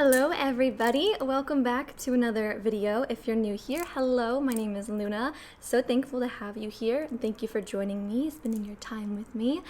Hello everybody, welcome back to another video. If you're new here, hello, my name is Luna. So thankful to have you here and thank you for joining me, spending your time with me.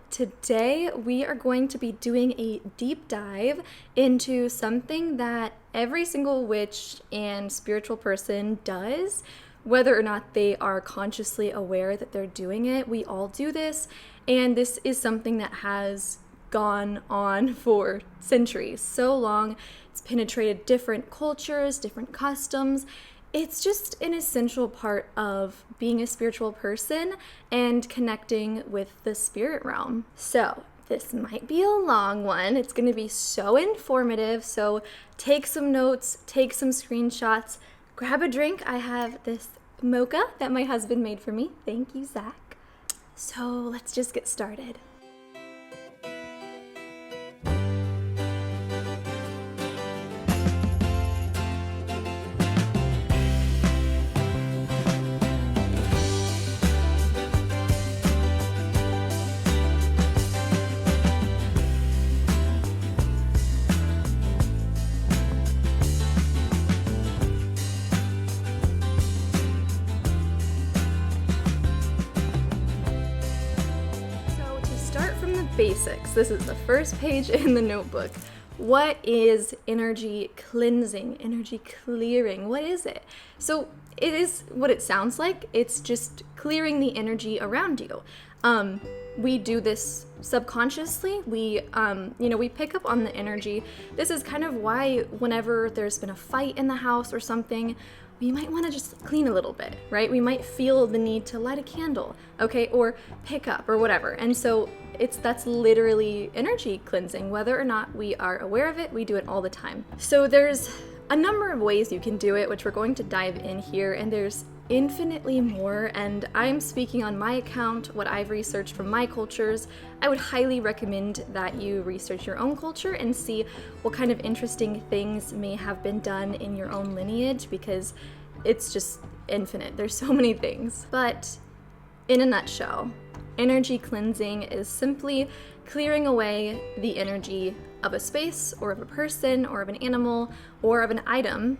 Today we are going to be doing a deep dive into something that every single witch and spiritual person does, whether or not they are consciously aware that they're doing it. We all do this, and this is something that has gone on for centuries, so long. It's penetrated different cultures, different customs. It's just an essential part of being a spiritual person and connecting with the spirit realm. So this might be a long one. It's going to be so informative, so take some notes, take some screenshots, grab a drink. I have this mocha that my husband made for me. Thank you, Zach. So let's just get started. Basics. This is the first page in the notebook. What is energy cleansing, energy clearing? What is it? So it is what it sounds like. It's just clearing the energy around you. We do this subconsciously. We pick up on the energy. This is kind of why whenever there's been a fight in the house or something, we might want to just clean a little bit, right? We might feel the need to light a candle, okay, or pick up or whatever. And so that's literally energy cleansing. Whether or not we are aware of it, we do it all the time. So there's a number of ways you can do it, which we're going to dive in here, and there's infinitely more, and I'm speaking on my account, what I've researched from my cultures. I would highly recommend that you research your own culture and see what kind of interesting things may have been done in your own lineage, because it's just infinite. There's so many things. But in a nutshell, energy cleansing is simply clearing away the energy of a space or of a person or of an animal or of an item,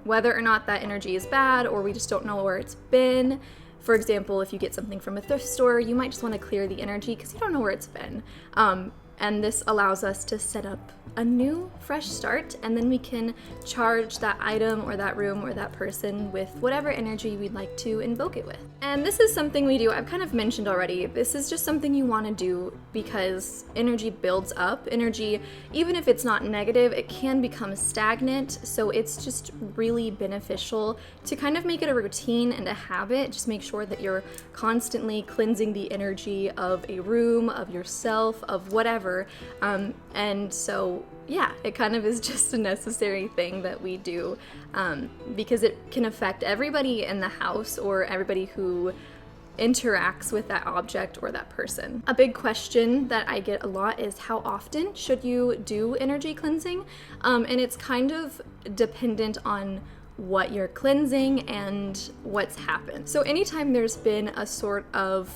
whether or not that energy is bad or we just don't know where it's been. For example, if you get something from a thrift store, you might just want to clear the energy because you don't know where it's been. And this allows us to set up a new, fresh start, and then we can charge that item or that room or that person with whatever energy we'd like to invoke it with. And this is something we do, I've kind of mentioned already, this is just something you want to do because energy builds up. Energy, even if it's not negative, it can become stagnant, so it's just really beneficial to kind of make it a routine and a habit. Just make sure that you're constantly cleansing the energy of a room, of yourself, of whatever. And so yeah, it kind of is just a necessary thing that we do because it can affect everybody in the house or everybody who interacts with that object or that person. A big question that I get a lot is how often should you do energy cleansing? And it's kind of dependent on what you're cleansing and what's happened. So anytime there's been a sort of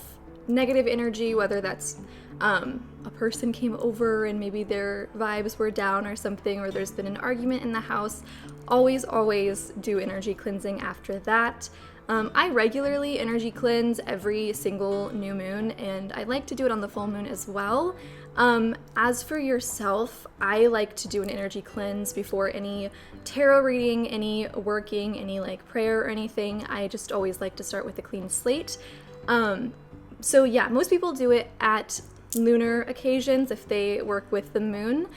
negative energy, whether that's a person came over and maybe their vibes were down or something, or there's been an argument in the house, always do energy cleansing after that. I regularly energy cleanse every single new moon, and I like to do it on the full moon as well. As for yourself, I like to do an energy cleanse before any tarot reading, any working, any like prayer or anything. I just always like to start with a clean slate. So yeah, most people do it at lunar occasions if they work with the moon,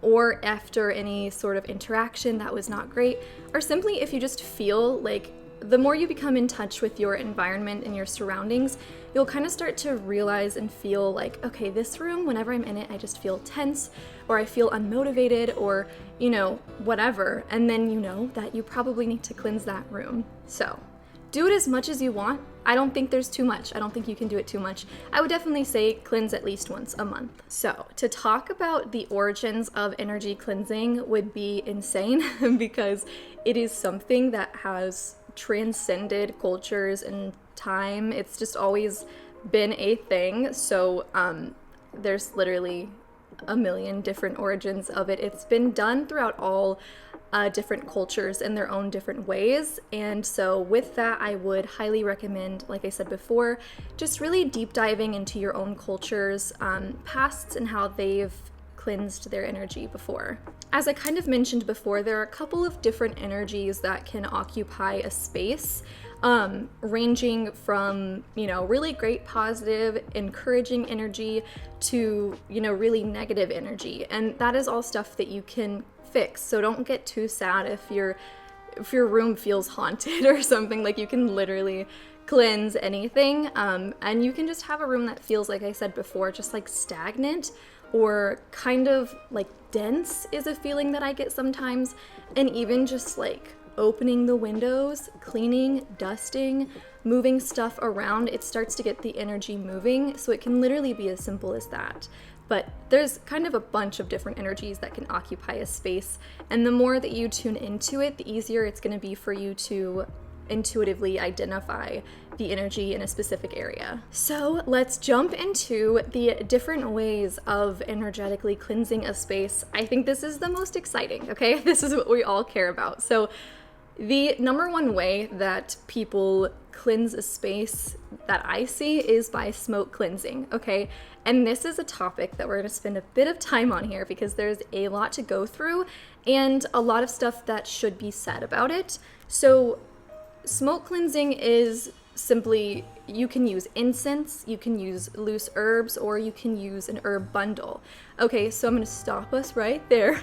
or after any sort of interaction that was not great, or simply if you just feel like the more you become in touch with your environment and your surroundings, you'll kind of start to realize and feel like, okay, this room, whenever I'm in it, I just feel tense, or I feel unmotivated, or, whatever. And then you know that you probably need to cleanse that room. So do it as much as you want. I don't think there's too much. I don't think you can do it too much. I would definitely say cleanse at least once a month. So to talk about the origins of energy cleansing would be insane because it is something that has transcended cultures and time. It's just always been a thing. So there's literally a million different origins of it. It's been done throughout all different cultures in their own different ways. And so with that, I would highly recommend, like I said before, just really deep diving into your own culture's pasts and how they've cleansed their energy before. As I kind of mentioned before, there are a couple of different energies that can occupy a space, ranging from, really great, positive, encouraging energy to, really negative energy. And that is all stuff that you can fix. So don't get too sad if your room feels haunted or something. Like, you can literally cleanse anything. And you can just have a room that feels, like I said before, just like stagnant or kind of like dense is a feeling that I get sometimes. And even just like opening the windows, cleaning, dusting, moving stuff around, it starts to get the energy moving. So it can literally be as simple as that. But there's kind of a bunch of different energies that can occupy a space. And the more that you tune into it, the easier it's going to be for you to intuitively identify the energy in a specific area. So let's jump into the different ways of energetically cleansing a space. I think this is the most exciting, okay? This is what we all care about. So the number one way that people cleanse a space that I see is by smoke cleansing, okay? And this is a topic that we're going to spend a bit of time on here because there's a lot to go through and a lot of stuff that should be said about it. So smoke cleansing is simply, you can use incense, you can use loose herbs, or you can use an herb bundle. Okay, so I'm going to stop us right there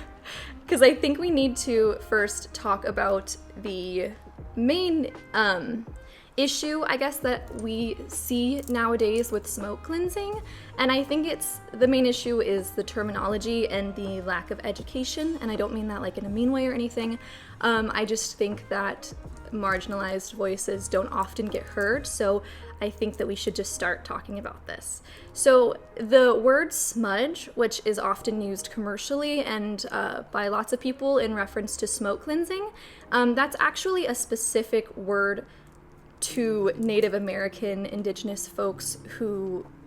because I think we need to first talk about the main issue, I guess, that we see nowadays with smoke cleansing. And I think the main issue is the terminology and the lack of education. And I don't mean that like in a mean way or anything. I just think that marginalized voices don't often get heard. So I think that we should just start talking about this. So the word smudge, which is often used commercially and by lots of people in reference to smoke cleansing, that's actually a specific word to Native American indigenous folks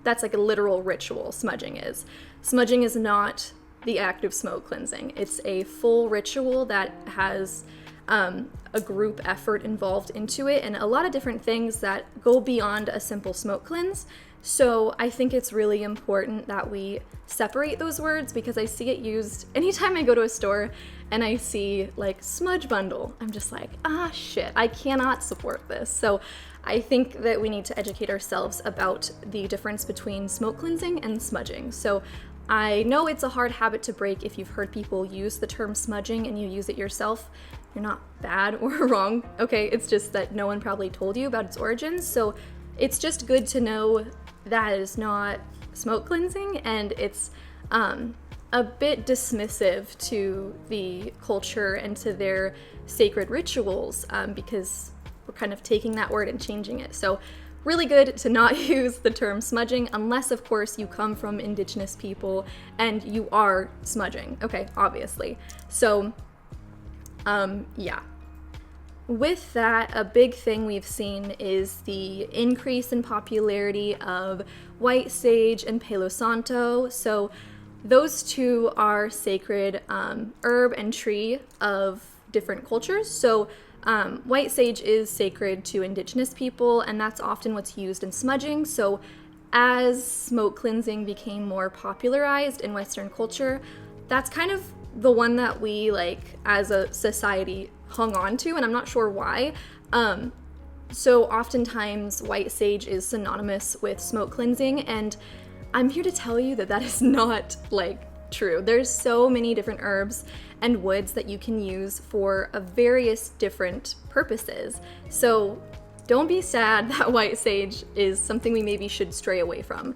that's like a literal ritual, smudging is. Smudging is not the act of smoke cleansing. It's a full ritual that has a group effort involved into it and a lot of different things that go beyond a simple smoke cleanse. So I think it's really important that we separate those words because I see it used anytime I go to a store and I see like smudge bundle. I'm just like, shit, I cannot support this. So I think that we need to educate ourselves about the difference between smoke cleansing and smudging. So I know it's a hard habit to break if you've heard people use the term smudging and you use it yourself. You're not bad or wrong, okay? It's just that no one probably told you about its origins. So it's just good to know that is not smoke cleansing, and it's a bit dismissive to the culture and to their sacred rituals because we're kind of taking that word and changing it. So really good to not use the term smudging unless, of course, you come from indigenous people and you are smudging, okay, obviously. So, yeah. With that, a big thing we've seen is the increase in popularity of white sage and Palo Santo. So those two are sacred herb and tree of different cultures. So white sage is sacred to indigenous people, and that's often what's used in smudging. So as smoke cleansing became more popularized in Western culture, that's kind of the one that we, like, as a society hung on to, and I'm not sure why. So oftentimes white sage is synonymous with smoke cleansing, and I'm here to tell you that that is not, like, true. There's so many different herbs and woods that you can use for various different purposes. So don't be sad that white sage is something we maybe should stray away from.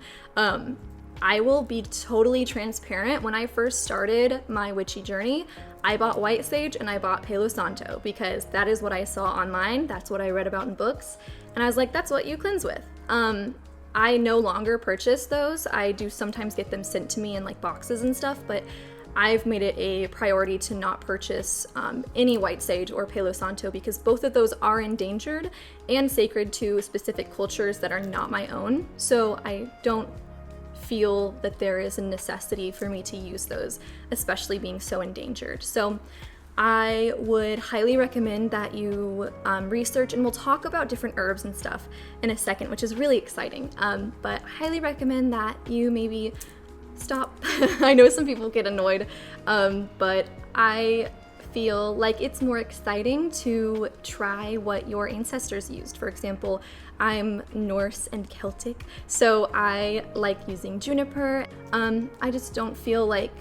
I will be totally transparent. When I first started my witchy journey, I bought white sage and I bought Palo Santo because that is what I saw online. That's what I read about in books. And I was like, that's what you cleanse with. I no longer purchase those. I do sometimes get them sent to me in like boxes and stuff, but I've made it a priority to not purchase any white sage or Palo Santo because both of those are endangered and sacred to specific cultures that are not my own. So I don't feel that there is a necessity for me to use those, especially being so endangered. So I would highly recommend that you research, and we'll talk about different herbs and stuff in a second, which is really exciting. But I highly recommend that you maybe stop. I know some people get annoyed, but I feel like it's more exciting to try what your ancestors used. For example, I'm Norse and Celtic, so I like using juniper. I just don't feel like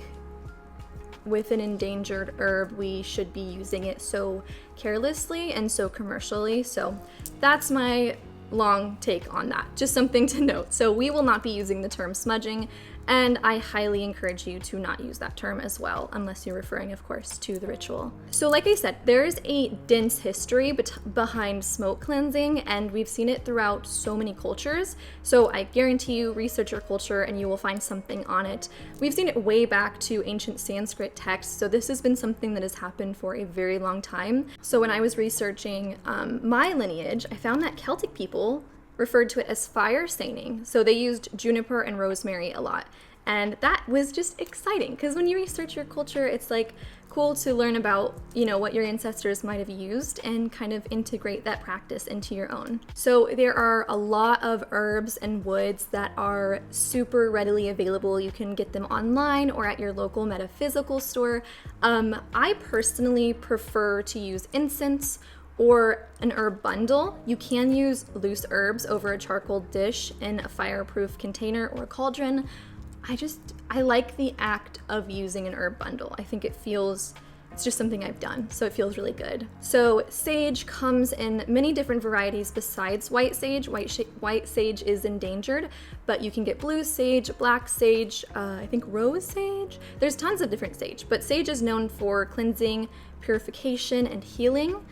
with an endangered herb we should be using it so carelessly and so commercially. So that's my long take on that. Just something to note. So we will not be using the term smudging, and I highly encourage you to not use that term as well, unless you're referring, of course, to the ritual. So like I said, there's a dense history behind smoke cleansing, and we've seen it throughout so many cultures. So I guarantee you, research your culture and you will find something on it. We've seen it way back to ancient Sanskrit texts, so this has been something that has happened for a very long time. So when I was researching my lineage, I found that Celtic people referred to it as fire staining. So they used juniper and rosemary a lot. And that was just exciting, because when you research your culture, it's like cool to learn about, you know, what your ancestors might have used and kind of integrate that practice into your own. So there are a lot of herbs and woods that are super readily available. You can get them online or at your local metaphysical store. I personally prefer to use incense or an herb bundle. You can use loose herbs over a charcoal dish in a fireproof container or cauldron. I like the act of using an herb bundle. I think it's just something I've done, so it feels really good. So sage comes in many different varieties besides white sage. White sage is endangered, but you can get blue sage, black sage, I think rose sage. There's tons of different sage, but sage is known for cleansing, purification, and healing.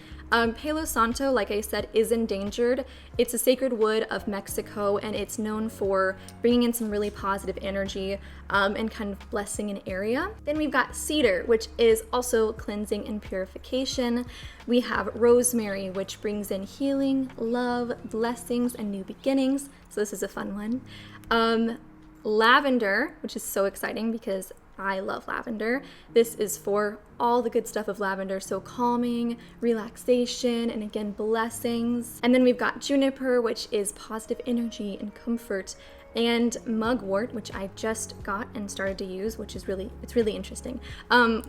Palo Santo, like I said, is endangered. It's a sacred wood of Mexico, and it's known for bringing in some really positive energy and kind of blessing an area. Then we've got cedar, which is also cleansing and purification. We have rosemary, which brings in healing, love, blessings, and new beginnings. So this is a fun one. Lavender, which is so exciting because I love lavender. This is for all the good stuff of lavender, so calming, relaxation, and again, blessings. And then we've got juniper, which is positive energy and comfort, and mugwort, which I just got and started to use, which is really interesting,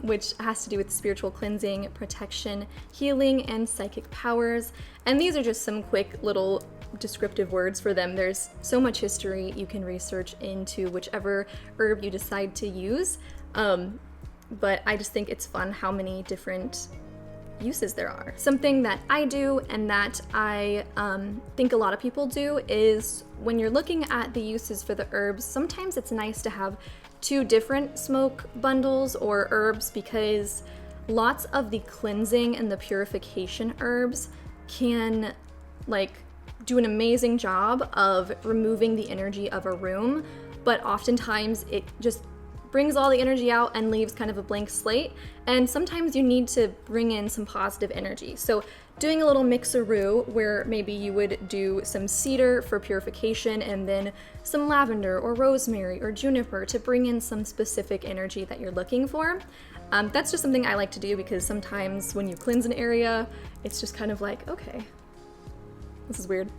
which has to do with spiritual cleansing, protection, healing, and psychic powers. And these are just some quick little descriptive words for them. There's so much history you can research into whichever herb you decide to use, but I just think it's fun how many different uses there are. Something that I do and that I think a lot of people do is when you're looking at the uses for the herbs, sometimes it's nice to have two different smoke bundles or herbs, because lots of the cleansing and the purification herbs can do an amazing job of removing the energy of a room, but oftentimes it just brings all the energy out and leaves kind of a blank slate, and sometimes you need to bring in some positive energy. So doing a little mixeroo where maybe you would do some cedar for purification and then some lavender or rosemary or juniper to bring in some specific energy that you're looking for. That's just something I like to do, because sometimes when you cleanse an area, it's just kind of like, okay, this is weird,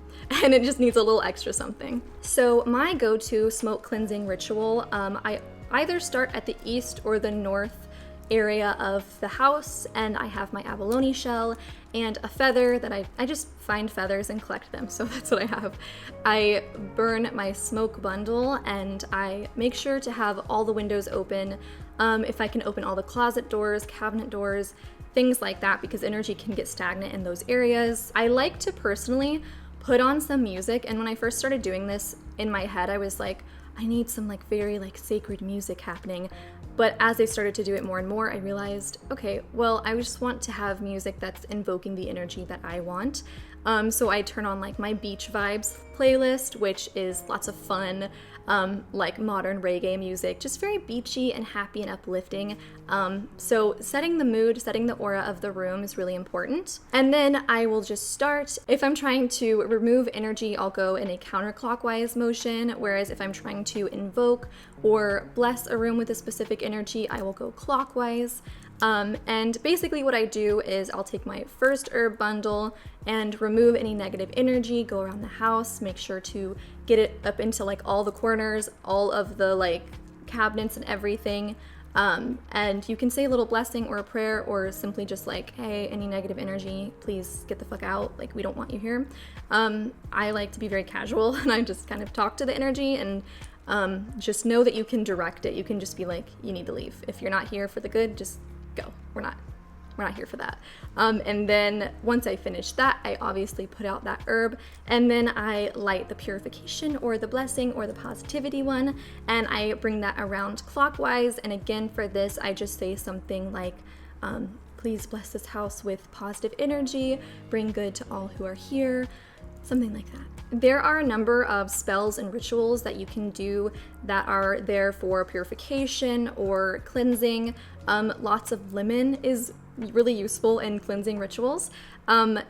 and it just needs a little extra something. So my go-to smoke cleansing ritual, I either start at the east or the north area of the house, and I have my abalone shell and a feather that I just find feathers and collect them, so that's what I have. I burn my smoke bundle, and I make sure to have all the windows open. If I can open all the closet doors, cabinet doors, things like that, because energy can get stagnant in those areas. I like to personally put on some music, and when I first started doing this in my head, I was like, I need some very sacred music happening. But as I started to do it more and more, I realized, okay, well, I just want to have music that's invoking the energy that I want. So I turn on my beach vibes playlist, which is lots of fun, like modern reggae music, just very beachy and happy and uplifting. So setting the mood, setting the aura of the room is really important. And then I will just start. If I'm trying to remove energy, I'll go in a counterclockwise motion, whereas if I'm trying to invoke or bless a room with a specific energy, I will go clockwise. And basically what I do is I'll take my first herb bundle and remove any negative energy, go around the house, make sure to get it up into like all the corners, all of the like cabinets and everything. And you can say a little blessing or a prayer, or simply just like, hey, any negative energy, please get the fuck out. Like, we don't want you here. I like to be very casual and I just kind of talk to the energy and just know that you can direct it. You can just be like, you need to leave. If you're not here for the good, just go. We're not here for that. And then once I finish that, I obviously put out that herb, and then I light the purification or the blessing or the positivity one, and I bring that around clockwise. And again, for this, I just say something like, please bless this house with positive energy, bring good to all who are here, something like that. There are a number of spells and rituals that you can do that are there for purification or cleansing. Lots of lemon is really useful in cleansing rituals.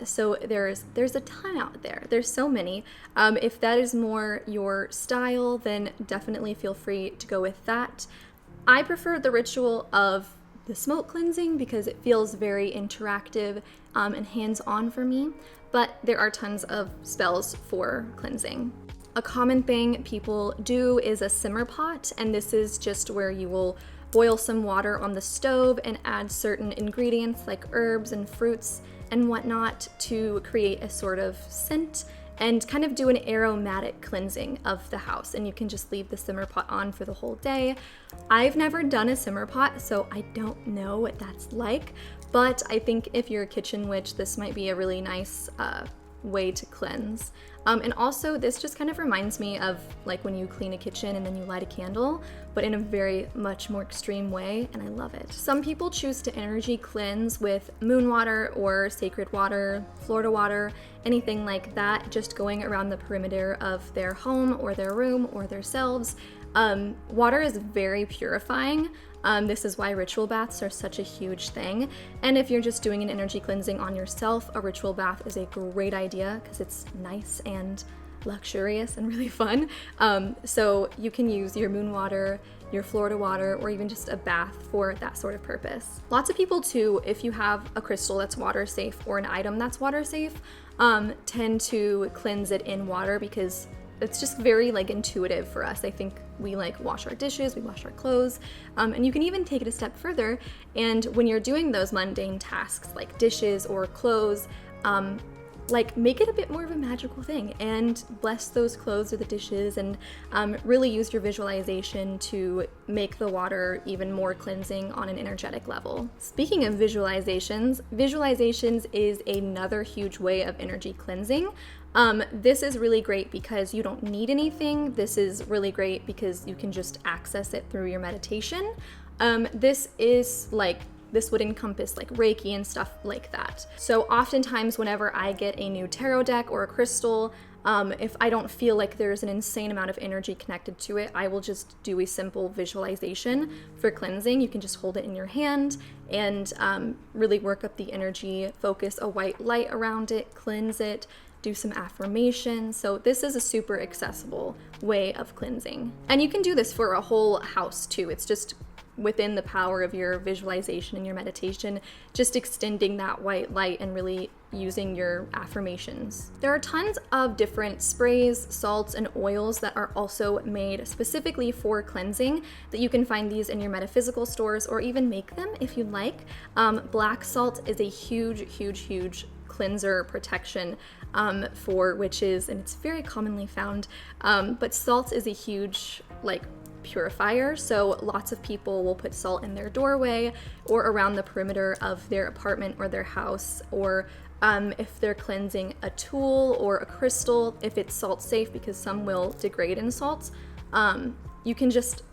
So there's a ton out there. There's so many. If that is more your style, then definitely feel free to go with that. I prefer the ritual of the smoke cleansing because it feels very interactive and hands-on for me, but there are tons of spells for cleansing. A common thing people do is a simmer pot, and this is just where you will boil some water on the stove and add certain ingredients like herbs and fruits and whatnot to create a sort of scent and kind of do an aromatic cleansing of the house. And you can just leave the simmer pot on for the whole day. I've never done a simmer pot, so I don't know what that's like, but I think if you're a kitchen witch, this might be a really nice way to cleanse. And also this just kind of reminds me of like when you clean a kitchen and then you light a candle, but in a very much more extreme way, and I love it. Some people choose to energy cleanse with moon water or sacred water, Florida water, anything like that, just going around the perimeter of their home or their room or themselves. Water is very purifying. This is why ritual baths are such a huge thing. And if you're just doing an energy cleansing on yourself, a ritual bath is a great idea because it's nice and luxurious and really fun. So you can use your moon water, your Florida water, or even just a bath for that sort of purpose. Lots of people too, if you have a crystal that's water safe or an item that's water safe, tend to cleanse it in water because it's just very like intuitive for us. I think we like wash our dishes, we wash our clothes, and you can even take it a step further. And when you're doing those mundane tasks like dishes or clothes, like make it a bit more of a magical thing and bless those clothes or the dishes, and really use your visualization to make the water even more cleansing on an energetic level. Speaking of visualizations is another huge way of energy cleansing. This is really great because you don't need anything. This is really great because you can just access it through your meditation. This would encompass like Reiki and stuff like that. So oftentimes whenever I get a new tarot deck or a crystal, if I don't feel like there's an insane amount of energy connected to it, I will just do a simple visualization for cleansing. You can just hold it in your hand and really work up the energy, focus a white light around it, cleanse it, do some affirmations. So this is a super accessible way of cleansing. And you can do this for a whole house too. It's just within the power of your visualization and your meditation, just extending that white light and really using your affirmations. There are tons of different sprays, salts, and oils that are also made specifically for cleansing that you can find these in your metaphysical stores or even make them if you'd like. Black salt is a huge cleanser protection for witches, and it's very commonly found, but salt is a huge purifier, so lots of people will put salt in their doorway or around the perimeter of their apartment or their house, or if they're cleansing a tool or a crystal, if it's salt safe, because some will degrade in salt, you can just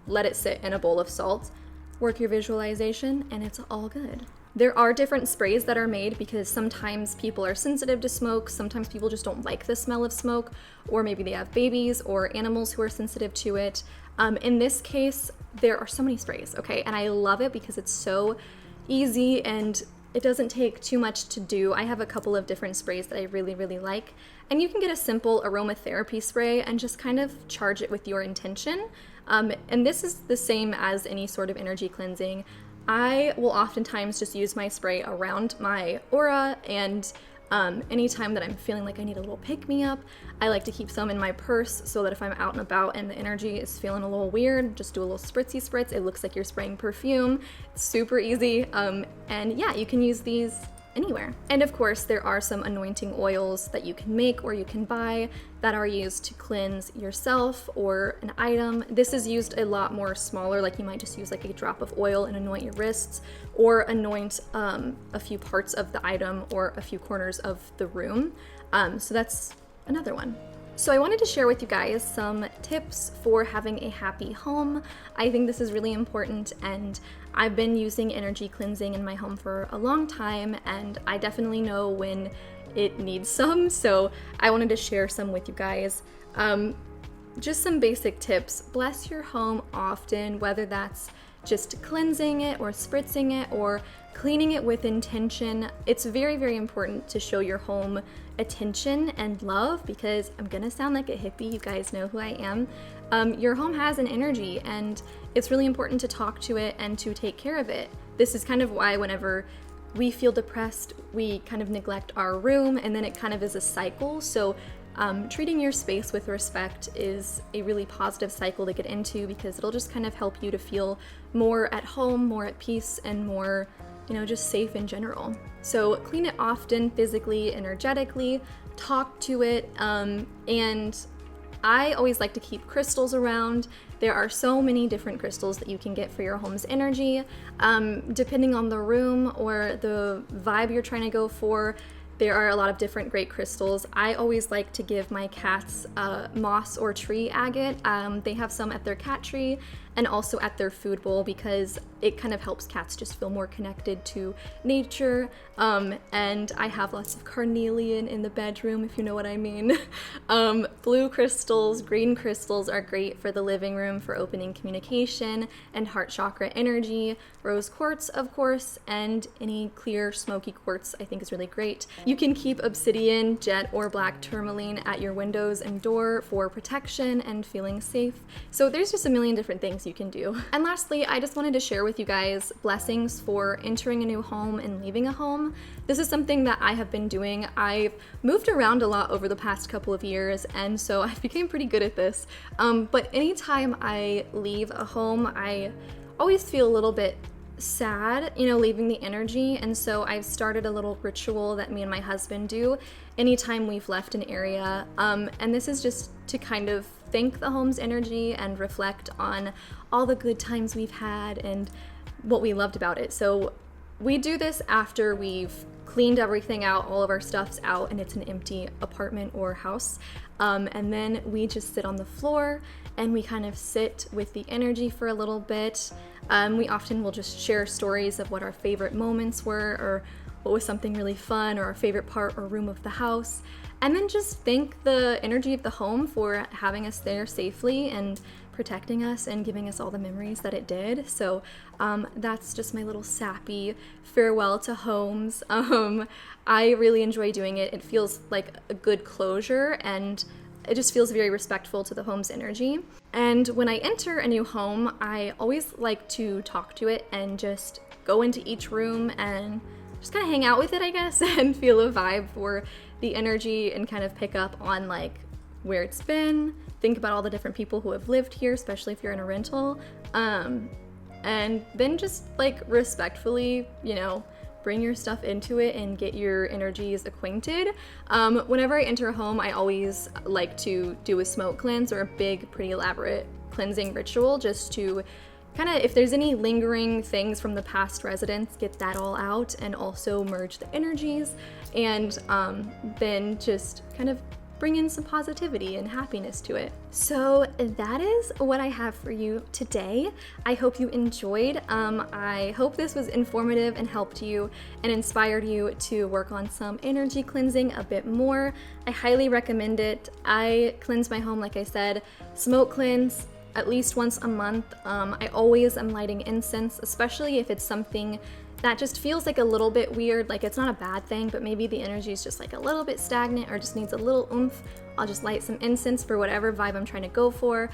let it sit in a bowl of salt, work your visualization, and it's all good. There are different sprays that are made because sometimes people are sensitive to smoke, sometimes people just don't like the smell of smoke, or maybe they have babies or animals who are sensitive to it. In this case, there are so many sprays, okay? And I love it because it's so easy and it doesn't take too much to do. I have a couple of different sprays that I really, really like. And you can get a simple aromatherapy spray and just kind of charge it with your intention. And this is the same as any sort of energy cleansing. I will oftentimes just use my spray around my aura, and anytime that I'm feeling like I need a little pick-me-up, I like to keep some in my purse so that if I'm out and about and the energy is feeling a little weird, just do a little spritzy spritz. It looks like you're spraying perfume. It's super easy. And yeah, you can use these anywhere. And of course, there are some anointing oils that you can make or you can buy that are used to cleanse yourself or an item. This is used a lot more smaller, like you might just use like a drop of oil and anoint your wrists, or anoint a few parts of the item or a few corners of the room. So that's another one. So I wanted to share with you guys some tips for having a happy home. I think this is really important, and I've been using energy cleansing in my home for a long time, and I definitely know when it needs some, so I wanted to share some with you guys. Just some basic tips. Bless your home often, whether that's just cleansing it or spritzing it or cleaning it with intention. It's very, very important to show your home attention and love, because I'm gonna sound like a hippie, you guys know who I am. Your home has an energy, and it's really important to talk to it and to take care of it. This is kind of why whenever we feel depressed, we kind of neglect our room, and then it kind of is a cycle. So treating your space with respect is a really positive cycle to get into, because it'll just kind of help you to feel more at home, more at peace, and more, you know, just safe in general. So clean it often, physically, energetically, talk to it, and I always like to keep crystals around. There are so many different crystals that you can get for your home's energy. Depending on the room or the vibe you're trying to go for, there are a lot of different great crystals. I always like to give my cats moss or tree agate. They have some at their cat tree and also at their food bowl, because it kind of helps cats just feel more connected to nature. And I have lots of carnelian in the bedroom, if you know what I mean. Blue crystals, green crystals are great for the living room for opening communication and heart chakra energy. Rose quartz, of course, and any clear smoky quartz I think is really great. You can keep obsidian, jet, or black tourmaline at your windows and door for protection and feeling safe. So there's just a million different things you can do. And lastly, I just wanted to share with you guys blessings for entering a new home and leaving a home. This is something that I have been doing. I've moved around a lot over the past couple of years, and so I've become pretty good at this. But anytime I leave a home, I always feel a little bit sad, you know, leaving the energy. And so I've started a little ritual that me and my husband do anytime we've left an area. And this is just to kind of thank the home's energy and reflect on all the good times we've had and what we loved about it. So we do this after we've cleaned everything out, all of our stuff's out, and it's an empty apartment or house. And then we just sit on the floor and we kind of sit with the energy for a little bit. We often will just share stories of what our favorite moments were, or what was something really fun, or our favorite part or room of the house. And then just thank the energy of the home for having us there safely and protecting us and giving us all the memories that it did. So that's just my little sappy farewell to homes. I really enjoy doing it. It feels like a good closure, and it just feels very respectful to the home's energy. And when I enter a new home, I always like to talk to it and just go into each room and just kind of hang out with it, I guess, and feel a vibe for the energy and kind of pick up on like where it's been, think about all the different people who have lived here, especially if you're in a rental, and then just like respectfully, you know, bring your stuff into it and get your energies acquainted. Whenever I enter a home, I always like to do a smoke cleanse or a big, pretty elaborate cleansing ritual, just to kind of, if there's any lingering things from the past residents, get that all out, and also merge the energies, and then just kind of bring in some positivity and happiness to it. So that is what I have for you today. I hope you enjoyed. I hope this was informative and helped you and inspired you to work on some energy cleansing a bit more. I highly recommend it. I cleanse my home, like I said, smoke cleanse at least once a month. I always am lighting incense, especially if it's something that just feels like a little bit weird, like it's not a bad thing, but maybe the energy is just like a little bit stagnant or just needs a little oomph. I'll just light some incense for whatever vibe I'm trying to go for.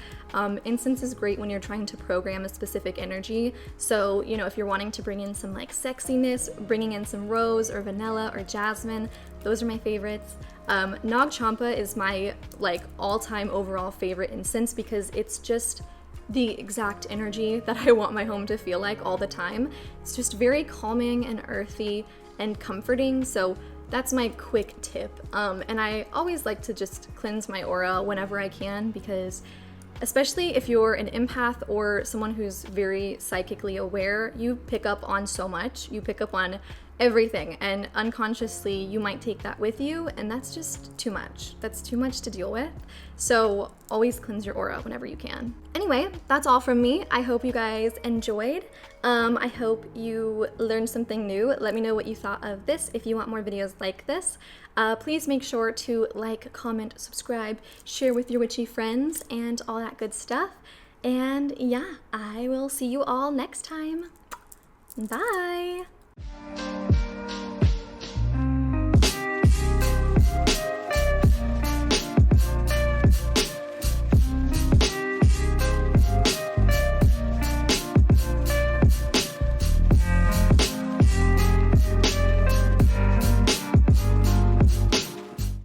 Incense is great when you're trying to program a specific energy. So, you know, if you're wanting to bring in some like sexiness, bringing in some rose or vanilla or jasmine, those are my favorites. Nag Champa is my like all-time overall favorite incense because it's just the exact energy that I want my home to feel like all the time. It's just very calming and earthy and comforting, so that's my quick tip. And I always like to just cleanse my aura whenever I can, because especially if you're an empath or someone who's very psychically aware, you pick up on so much. You pick up on everything, and unconsciously you might take that with you, and that's just too much. That's too much to deal with. So always cleanse your aura whenever you can. Anyway, that's all from me. I hope you guys enjoyed. I hope you learned something new. Let me know what you thought of this. If you want more videos like this, please make sure to like, comment, subscribe, share with your witchy friends, and all that good stuff. And yeah, I will see you all next time. Bye!